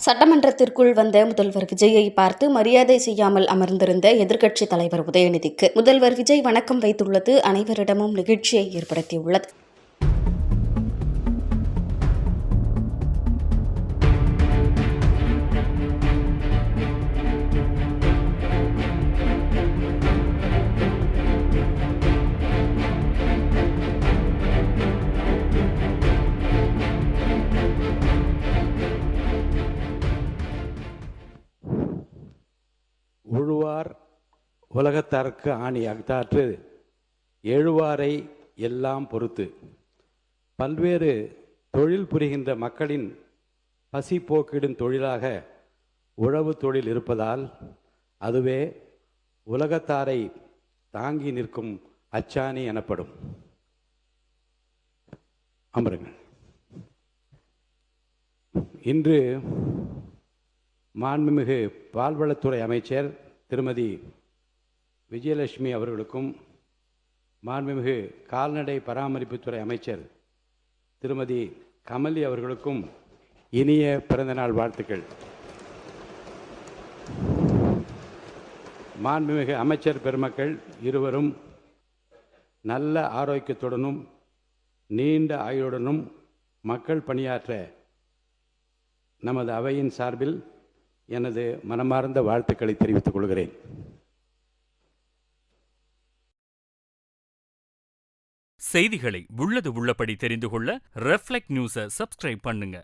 சட்டமன்றத்திற்குள் வந்த முதல்வர் விஜயை பார்த்து மரியாதை செய்யாமல் அமர்ந்திருந்த எதிர்க்கட்சித் தலைவர் உதயநிதிக்கு முதல்வர் விஜய் வணக்கம் வைத்துள்ளது அனைவரிடமும் நிகழ்ச்சியை ஏற்படுத்தியுள்ளது. உழுவார் உலகத்தார்க்கு ஆணி அகத்தாற்று எழுவாரை எல்லாம் பொறுத்து. பல்வேறு தொழில் புரிகின்ற மக்களின் பசி போக்கிடும் தொழிலாக உழவு தொழில் இருப்பதால் அதுவே உலகத்தாரை தாங்கி நிற்கும் அச்சாணி எனப்படும். அமருங்கள். இன்று மாண்புமிகு பால்வளத்துறை அமைச்சர் திருமதி விஜயலட்சுமி அவர்களுக்கும் மாண்புமிகு கால்நடை பராமரிப்புத்துறை அமைச்சர் திருமதி கமலி அவர்களுக்கும் இனிய பிறந்தநாள் வாழ்த்துக்கள். மாண்புமிகு அமைச்சர் பெருமக்கள் இருவரும் நல்ல ஆரோக்கியத்துடனும் நீண்ட ஆயுளுடனும் மக்கள் பணியாற்ற நமது அவையின் சார்பில் எனது மனமார்ந்த வாழ்த்துக்களை தெரிவித்துக் கொள்கிறேன். செய்திகளை உள்ளது உள்ளபடி தெரிந்து கொள்ள ரெஃப்ளெக்ட் நியூஸை சப்ஸ்கிரைப் பண்ணுங்க.